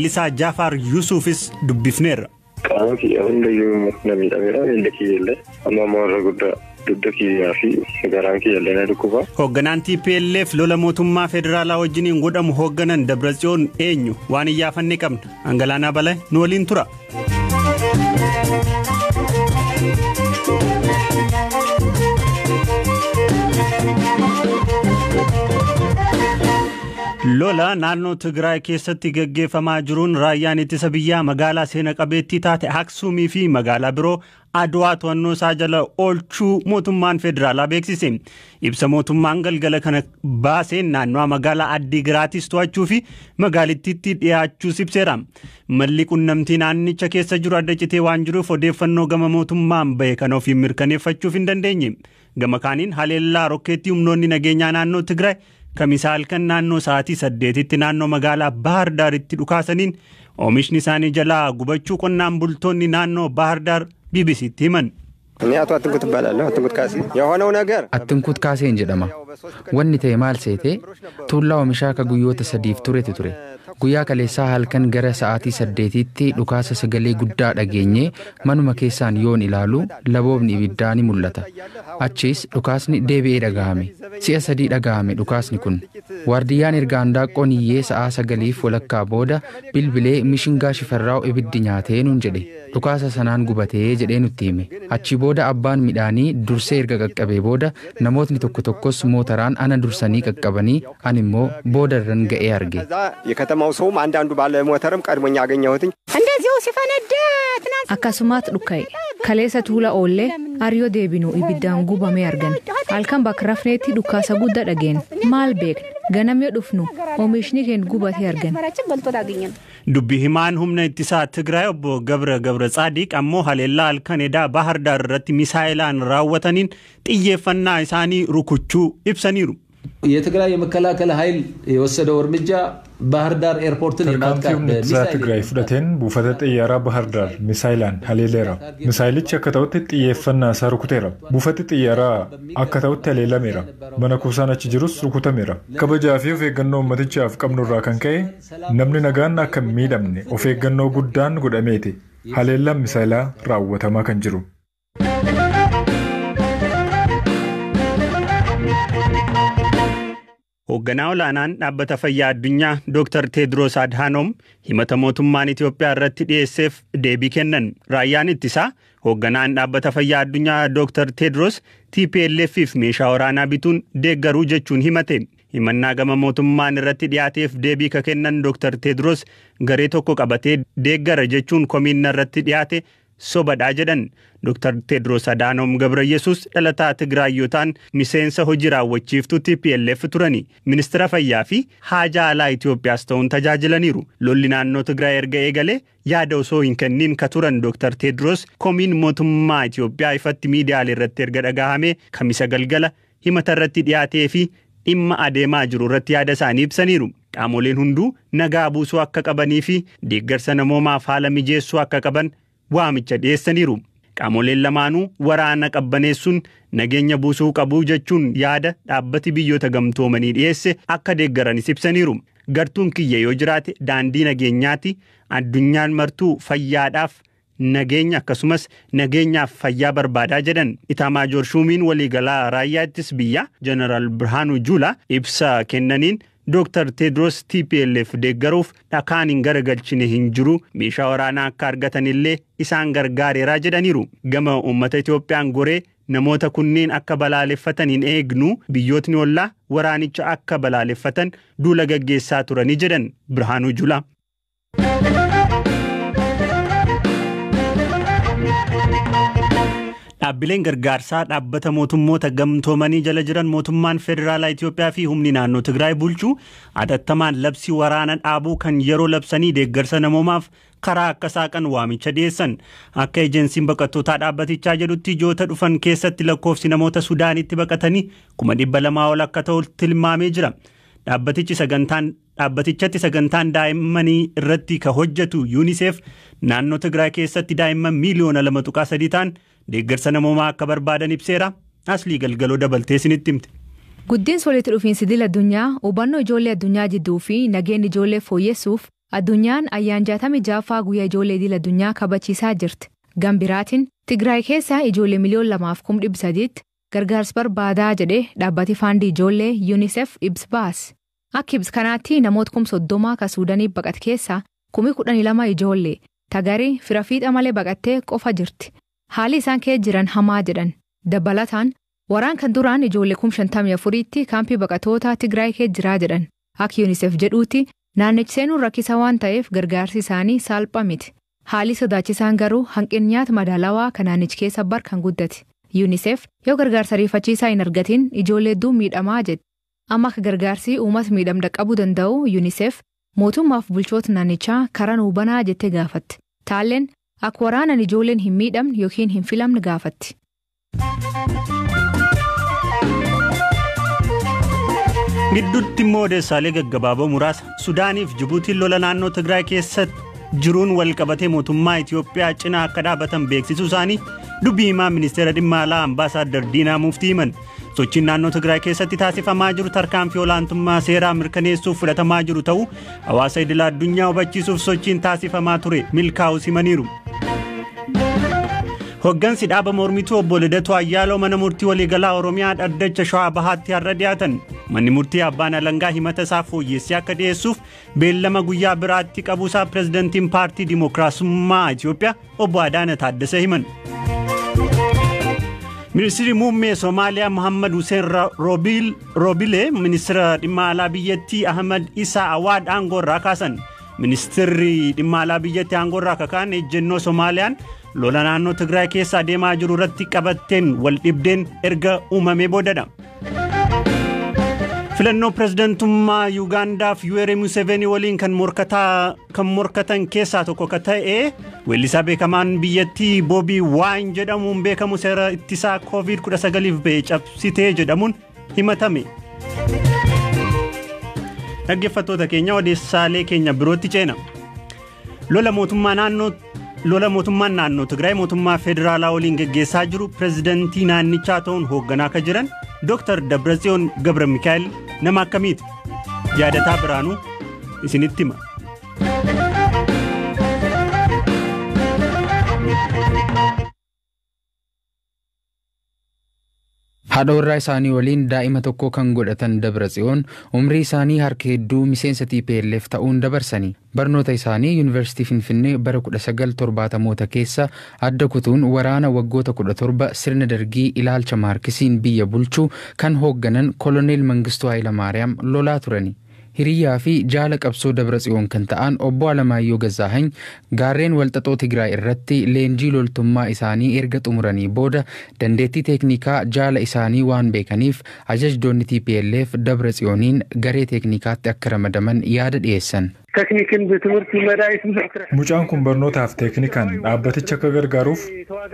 Weellisaa Jaafar Yuusufis dubbifneerra. Qaama kiyya hundayyuu namni dhabeera miila kiyyallee amma moorra guddaa dugda kiyyaa fi garaan kiyyallee na dhukkuba. Hoogganaan TPLF lola mootummaa federaalaa wajjiniin godhamu hoogganan Dabratsiyoon eenyu waan iyyaafanne qabna. Angalaanaa Balaa nu waliin tura. Lola naannoo Tigraay keessatti gaggeeffamaa jiruun raayyaan ittisa biyyaa magaalaa seena qabeettii taate Aksuumii fi magaalaa biroo Adwaa to'annoo isaa jala oolchuu mootummaan federaalaa beeksise. Ibsa mootummaan galgala kana baaseen naannoo magaalaa Addiigiraatis to'achuu fi magaalittiitti dhiyaachuus ibseera. Malli qunnamtii naannicha keessa jiru adda citee waan jiruuf odeeffannoo gama mootummaan bahe kan ofiin mirkaneeffachuuf hin dandeenye. Gama kaaniin haleellaa rokkeettii humnoonni nageenyaa naannoo Tigraay kamisaal kan naannoo sa'aatii 8tti naannoo magaalaa Bahar Daaritti dhukaasaniin oomishni isaanii jalaa gubachuu qonnaan bultoonni naannoo Bahar Daar BBCtti himan. Ani attinkuut balaloo attinkuut kaasee የሆነው ነገር attinkuut kaaseen jedhama. Wanni ta'e maal seete tuullaa oomishaa ka guyyoota 3 ture. Guyyaa kaleessaa halkan gara sa'aatii 8tti dhukaasa sagalee guddaa dhageenye manuma keessaan yoon ilaalu laboobni ibiddaa ni mul'ata. Achis dhukaasni deebi'ee dhagahame. Si'a 3 dhagahame dhukaasni kun. Waardiyyaan ergaan daaqoon iyyee sa'a 9 walakkaa booda bilbilee mishingaa shifarraa'u ibiddi nyaatee nuun jedhe. Dhukaasa sanaan gubatee jedhee nutti hime. Achi booda abbaan midhaanii dursee erga qaqqabee booda namootni tokkos mootaraan ana dursanii qaqqabanii ani immoo boodarran ga'ee arge. የከተማው ሰውም አንዳንዱ ባለ ሞተርም ቀድሞኛ አገኘሁትኝ እንደዚሁ ሲፈነዳ akkasumaat dhukka'e kaleessa tuula oollee ariyo deebinu ibiddaan gubamee argan halkan bakka rafneetti dhukaasa guddaa dhageen maal beekna ganamee dhufnu oomishni keen gubatee argan. Dubbi himaan humna ittisaa Tigraay obbo Gabra Tsaadiq ammoo haleellaa halkan edaa Bahar Daar irratti misaa'ilaan raawwataniin xiyyeeffannaa isaanii rukuchuu ibsaniiru. የትግራይ የመከላከል ኃይል የወሰደው እርምጃ ባህር ዳር ኤርፖርትን የማጥቃት ትግራይ ፍደቴን ቡፈተ ጥያራ ባህር ዳር ሚሳይላን ሀሌሌራ ሚሳይልች አከታውት ጥየፈና ሳሩኩቴራ ቡፈተ ጥያራ አከታውት ሀሌላሜራ መነኩሳናች ጅሩስ ሩኩተሜራ ከበጃፊ ኦፌገኖ መትቻፍ ቀምኑራ ከንከይ ነምኒ ነጋን አከሚደምኔ ኦፌገኖ ጉዳን ጉዳሜቴ ሀሌላ ሚሳይላ ራወተማ ከንጅሩ Hoogganaa olaanaan dhaabbata fayyaa addunyaa Dr. Tedros Adhanom himata mootummaan Itoophiyaa irratti dhiyeesseef deebii kennan. Raayyaan ittisaa hoogganaan dhaabbata fayyaa addunyaa Dr. Tedros TPLF'if meeshaa waraanaa bituun deeggaruu jechuun himate. Himannaa gama mootummaan irratti dhiyaateef deebii ka kennan Dr. Tedros garee tokko qabatee deeggara jechuun komiin irratti dhiyaate sobadhaa jedhan. Dr. Tedros Adhanom Gabrayyesus dhalataa Tigraayotaan miseensa hojii raawwachiiftuu TPLF turani. Ministeera fayyaa fi haajaa alaa Itoophiyaas ta'uun tajaajilaniiru. Lolli naannoo Tigraay erga eegale yaada osoo hin kenniin ka turan Dr. Tedros komiin mootummaa Itoophiyaa ifatti miidiyaalee irratti erga dhagahame kamisa galgala himata irratti dhiyaatee fi dhimma adeemaa jiru irratti yaada isaanii ibsaniiru. Qaamoleen hunduu nagaa buusuu akka qabanii fi deeggarsa namoomaaf haala mijeessuu akka qaban waamicha dhiyeessaniiru. Qaamoleen lamaanuu waraana qabbaneessuun nageenya buusuu qabu jechuun yaada dhaabbati biyyoota gamtoomanii dhiyeesse akka deeggaranis ibsaniiru. Gartuun kiyya yoo jiraate daandii nageenyaati addunyaan martuu fayyaadhaaf nageenya akkasumas nageenyaaf fayyaa barbaadaa jedhan. Itamaajoor Shumiin waliigalaa raayyaa ittisa biyyaa Jeneraal Birhaanuu Juulaa ibsa kennaniin Dr. Tedros TPLF deeggaruuf dhakaan hin garagalchine hin jiru meeshaa waraanaa akka argatanillee isaan gargaareeraa jedhaniiru. Gama uummata Itoophiyaan goree namoota kunneen akka balaaleffatan hin eegnu biyyootni ollaa waraanicha akka balaaleffatan duula gaggeessaa turanii jedhan Birhaanuu Juulaa. Dhaabbileen gargaarsaa dhaabbata mootummoota gamtoomanii jala jiran mootummaan federaalaa Itoophiyaa fi humni naannoo Tigraay bulchuu atattamaan labsii waraana dhaabuu kan yeroo labsanii deeggarsa namoomaaf karaa akka saaqan waamicha dhiyeessan. Akka ejensiin baqattootaa dhaabbatichaa jedhutti joota dhufan keessatti lakkoofsi namoota Sudaanitti baqatanii 200,000 ol akka ta'u tilmaamee jira. Dhaabbatichatti sagantaan daa'immanii irratti ka hojjetu UNICEF naannoo Tigraay keessatti daa'imman miliyoona 2.3 ta'an deeggarsa namoomaa akka barbaadan ibseera. Aslii galgaloo dabaltee isinitti himte. Guddinsi walitti dhufiinsi idil addunyaa hubannoo ijoollee addunyaa jidduu fi nageenya ijoollee fooyyessuuf Addunyaan ayyaan 66ffaa guyyaa ijoollee idil addunyaa kabachiisaa jirti. Gambiraatiin Tigraay keessaa ijoollee miliyoon 2,300,000 gargaarsa barbaadaa jedhee dhaabbati faandii ijoollee UNICEF ibsa baase. Akka ibsa kanaatti namoota 30,000 ka Suudaanii baqate keessaa 12,000 ijoollee tagarii fira fiixa malee baqattee qofa jirti. Haalli isaan keessa jiran hamaa jedhan. Dabalataan waraan kan duraan ijoollee 54,000tti kaampii baqatoota Tigraay keessa jiraa jedhan. Akka UNICEF jedhuuti naannichi seenuun rakkisa waan ta'eef gargaarsi isaanii salphaa miti. Haalli sodaachisaan garuu hanqina nyaata madaalawaa kan naannichi keessa barkan guddate. UNICEF yoo gargaarsa ariifachiisaa hin argatin ijoollee hedduu miidhamaa jedhe. Amma akka gargaarsi uummata miidhamda qabuu danda'u UNICEF mootummaaf bulchoota naannichaa karaa nuu banaa jettee gaafatti. Taalleen akka waraanan ijoolleen hin miidhamne yookiin hin filamne gaafatti. Gidduutti immoo odeessaalee gaggabaaboo muraasa Sudaaniif Jibuutiin lola naannoo Tigraay keessatti jiruun wal qabatee mootummaa Itoophiyaa cinaa akka dhaabatan beeksisuu isaanii dubbii himaa ministeera dhimma alaa Ambaasaadder Diinaa Muftii himan. Sochiin naannoo Tigraay keessatti taasifamaa jiru tarkaanfii olaantummaa seeraa mirkaneessuuf fudhatamaa jiru ta'uu hawaasa idil addunyaa hubachiisuuf sochiin taasifamaa ture milkaa'uu himaniiru. Hoggansi dhaaba mormituu obbo Lidatu Ayyaaloo mana murtii waliigalaa Oromiyaa dhaddacha Shawaa Bahaatti har'a dhiyaatan. Manni murtii abbaan alangaa himata isaa fooyyessee akka dhiyeessuuf beellama guyyaa biraatti qabuusaa pirezidantiin paartii Dimookiraasummaa Itoophiyaa obbo Adaana Taaddasee himan. Ministeerri muummee Somaaliyaa Muhammad Hussein Roobile ministeera dhimma alaa biyyattii Ahmad Isaa Awaad aangoorraa kaasan. Ministeerri dhimma alaa biyyattii aangoorraa kakaan ejjennoo Somaaliyaan lola naannoo Tigraay keessa adeemaa jiru irratti qabatteen wal dhibdeen erga uumamee boodadha. Filannoo pirezidantummaa Yuugaandaaf Yoweri Museveni waliin kan morkatan keessaa tokko ka ta'e weellisaa beekamaan biyyattii Boobii Waayini jedhamuun beekamu seera ittisaa COVID-19 ba'e cabsitee jedhamuun himatame. Dhaggeeffattoota keenya odeessaalee keenya birootti ceena. Lola mootummaan naannoo Tigraay mootummaa federaalaa waliin geggeessaa jiru pirezidantii naannichaa ta'uun hoogganaa akka jiran Dr. Dabratsiyoon Gabra Mikaa'el nama akkamiiti? Yaadataa Biraanuu isinitti hima. Haadha warraa isaanii waliin daa'ima tokko kan godhatan Dabratsiyoon umrii isaanii harka hedduu miseensa TPLF ta'uun dabarsanii. Barnoota isaanii Yuunivarsiitii Finfinnee bara 1970moota keessa adda kutuun waraana waggoota 17 sirna dargii ilaalcha maarkisiin biyya bulchuu kan hoogganan Koloneel Mangistuu Hayilamaariyaam lolaa turani. Hiriyaa fi jaala qabsoo Dabratsiyoon kan ta'an obbo Alamaayyoo Gazzaahany gaarreen walxaxoo Tigraay irratti leenjii loltummaa isaanii erga xumuranii booda dandeettii teeknikaa jaala isaanii waan beekaniif ajajdoonni TPLF Dabratsiyooniin garee teeknikaatti akka ramadaman yaada dhiyeessan. Mucaan kun barnootaaf teeknikaan dhaabbaticha akka gargaaruuf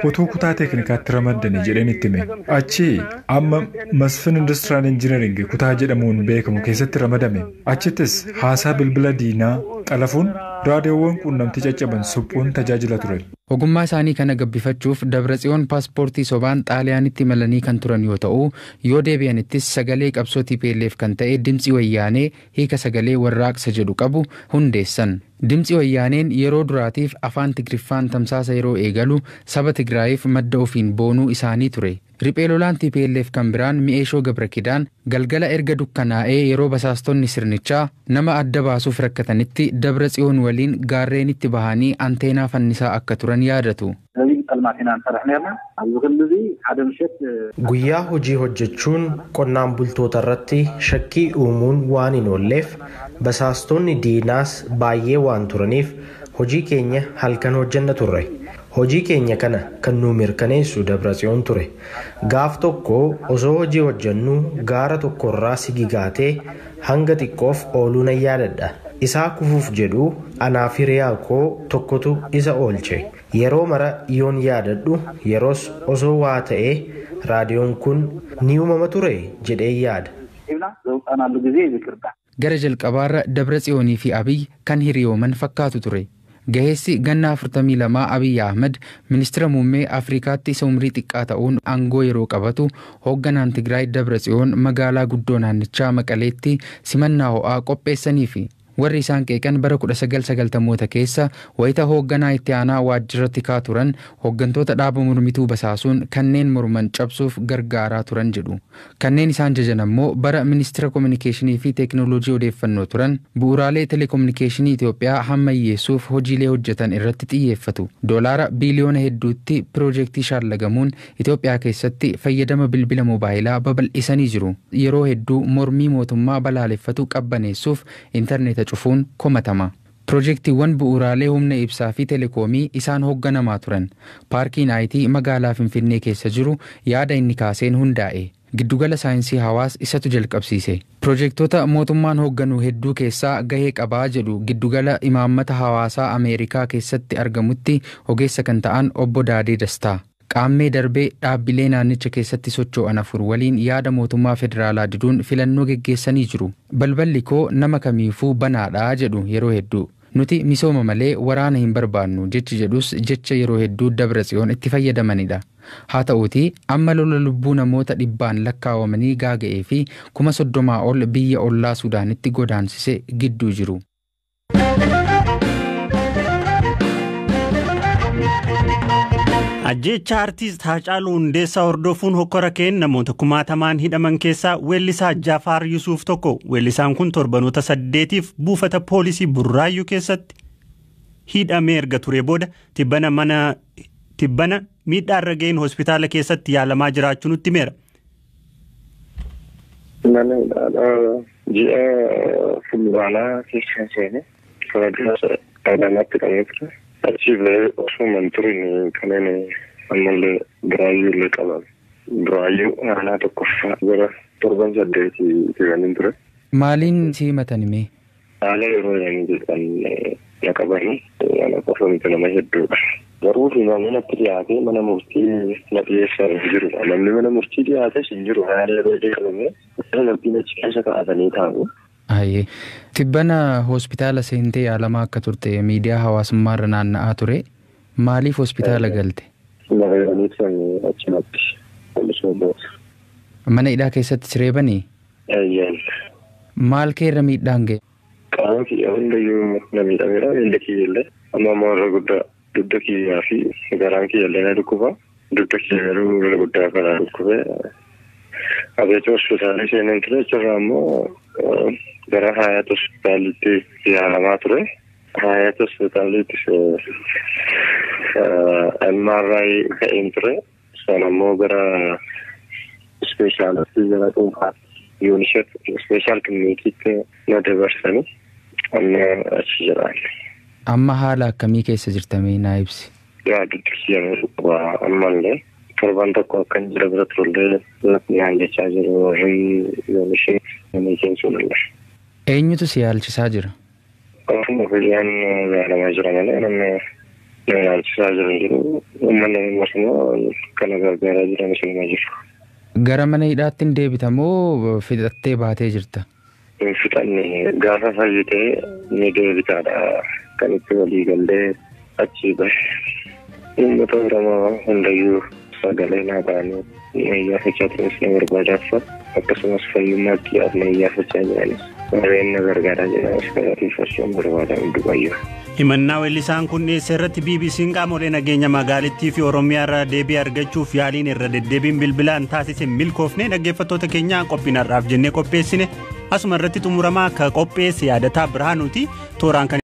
utuu kutaa teeknikaatti ramaddanii jedheen itti hime. Achi amma Masfin Industiraal Injiniring kutaa jedhamuun beekamu keessatti ramadame. Achittis haasaa bilbila diinaa qalafuun raadiyoowwan quunnamtii caccaban suphuun tajaajila ture. Ogummaa isaanii kana gabbifachuuf Dabratsiyoon paaspoortii sobaan Xaaliyaanitti malanii kan turan yoo ta'u yoo deebi'anittis sagalee qabsoo TPLF kan ta'e Dimtsi Wayyaanee hiika sagalee warraaqsa jedhu qabu hundeessan. Dimtsi Wayyaaneen yeroo duraatiif afaan Tigriffaan tamsaasa yeroo eegalu saba Tigraayiif madda ofiin boonuu isaanii ture. Riphee lolaan TPLF kan biraan Mi'eeshoo Gabrakidaan galgala erga dukkanaa'ee yeroo basaastonni sirnichaa nama adda baasuuf rakkatanitti Dabratsiyoon waliin gaarreenitti bahanii anteenaa fannisaa akka turan yaadatu. Guyyaa hojii hojjechuun qonnaan bultoota irratti shakkii uumuun waan hin oolleef basaastonni diinaas baay'ee waan turaniif hojii keenya halkan hojjenna turre. Hojii keenya kana kan nu mirkaneessu Dabratsiyoon ture. Gaaf tokko osoo hojii hojjennu gaara tokkorraa sigigaatee hanga xiqqoof ooluu nan yaadadha. Isaa kufuuf jedhu anaaf hiriyaa koo tokkotu isa oolche. Yeroo mara yoon yaadadhu yeroos osoo waa ta'ee raadiyoon kun ni uumama ture jedhee yaada. Gara jalqabaarra Dabratsiyoonii fi Abiy kan hiriyooman fakkaatu ture. Gaheessi ganna 42 Abiy Ahmed ministeera muummee Afrikaatti isa umrii xiqqaa ta'uun aangoo yeroo qabatu hoogganaan Tigraay Dabratsiyoon magaalaa guddoo naannichaa Maqaleetti simannaa ho'aa qopheessanii fi warri isaan qeeqan bara 1990moota keessa wayita hoogganaa itti aanaa waajjirratti kaa turan hooggantoota dhaaba mormituu basaasuun kanneen morman cabsuuf gargaaraa turan jedhu. Kanneen isaan jajan ammoo bara ministeera kominikeeshinii fi teekinooloojii odeeffannoo turan bu'uuraalee telekominikeeshinii Itoophiyaa hammayyeessuuf hojiilee hojjetan irratti xiyyeeffatu. Doolaara biliyoona hedduutti piroojeektii shaallagamuun Itoophiyaa keessatti fayyadama bilbila moobaayilaa babal'isanii jiru. Yeroo hedduu mormii mootummaa balaaleffatu qabbaneessuuf intarneeta cufuun komatama. Piroojeektiiwwan bu'uuraalee humna ibsaa fi telekoomii isaan hoogganamaa turan. Paarkiin IT magaalaa Finfinnee keessa jiru yaada inni kaaseen hundaa'e. Giddugala saayinsii hawaas isatu jalqabsiise. Piroojeektoota mootummaan hoogganuu hedduu keessaa gahee qabaa jedhu giddugala imaammata hawaasaa Ameerikaa keessatti argamutti ogeessa kan ta'an obbo Daadee Dastaa. Qaammee darbee dhaabbilee naannicha keessatti socho'an afur waliin yaada mootummaa federaalaa diduun filannoo geggeessanii jiru. Balballi koo nama kamiifuu banaadhaa jedhu yeroo hedduu. Nuti misooma malee waraana hin barbaannu jechi jedhus jecha yeroo hedduu Dabratsiyoon itti fayyadamanidha. Haa ta'uutii amma lola lubbuu namoota dhibbaan lakkaawamanii gaaga'ee fi 30,000 ol biyya ollaa Suudaanitti godaansise gidduu jiru. Ajjecha artiist Haacaaluu Hundeessaa hordofuun hokkora keen namoota 60,000 hidhaman keessaa weellisaa Jafaar Yusuuf tokko. Weellisaan kun torbanoota 8tiif buufata poolisii Burraayyuu keessatti hidhamee erga ture booda tibbana miidhaarra ga'een hospitaala keessatti yaalamaa jiraachuu nutti himeera. Ji'a fulbaanaa keessa seene sadarkaa dhaabamatti qabee ture. Achiilee osoo turin kanneen ammallee Burraayyuu illee qaban. Burraayyuu aanaa tokkoffaa gara 7-8 tiranii ture. Maaliin si himatan hime? Haala yeroo jedhan na qabanii ana qofa miti nama hedduudha. Garuu fi namni natti dhiyaate mana murtii na dhiyeessaa hin jiru. Namni mana murtii dhiyaate hin jiru. Haala yeroo deemame namni achi keessa kaa'atanii taa'u. Aye. Tibbana hospitaala seentee yaalamaa akka turte miidiyaa hawaasummaarra naanna'aa ture. Maaliif hospitaala galte? Mana hidhaa keessatti sireebanii? Maal keerra miidhaan ga'e? Qaama kiyya hundayyuu na miidhameera. Miilli kiyyallee amma warra guddaa dugda kiyyaa fi garaan kiyyallee na dhukkuba. Dugda kiyya garuu guddaa kanaa dhukkube. Abeetti hospitaalii seenan ture jechuudha ammoo gara Hayaat hospitaalitti yaalamaa ture. Hayaat hospitaalittis MRI ka'een ture. Isaan ammoo gara ispeeshaalitti gara dhuunfaa yuunishef ispeeshaal kiliinikiitti na dabarsanii amma achi jiraan. Amma haala akkamii keessa jirtamee naa ibsi? Dugda kiyya dhukkuba ammallee. Torban tokko akkan jira bira turullee naan jechaa jiru warri yuunishef namni keensuudhalle. Eenyutu si yaalchisaa jira? Ofuma fayyaan yaalamaa jira malee namni yaalchisaa jiru jiru. Uummanni immoo kana gargaaraa jiran isinuma jiru. Gara mana hidhaatti hin deebita moo fixattee baatee jirta? Hin fixanne gaafa fayyitee ni deebitaadha kan itti walii gallee achi bahe. Uummata Oromoo hundayyuu sagalee naa ba'anii iyyaafachaa turanis na barbaadaa akkasumas fayyummaatti yaadna iyyaafachaa jiranis warreen na gargaaraa jiranis galateeffachuun barbaadan hundu baay'ee. Himannaa weellisaan kun dhiyeesse irratti BBC'n qaamolee nageenya magaalittii fi Oromiyaa irraa deebii argachuuf yaaliin irra deddeebiin bilbilaan taasise milkoofne dhaggeeffattoota keenya qophiin har'aaf jennee qopheessine asuma irratti xumuramaa akka qopheesse yaadataa Birhaanuuti tooraan kan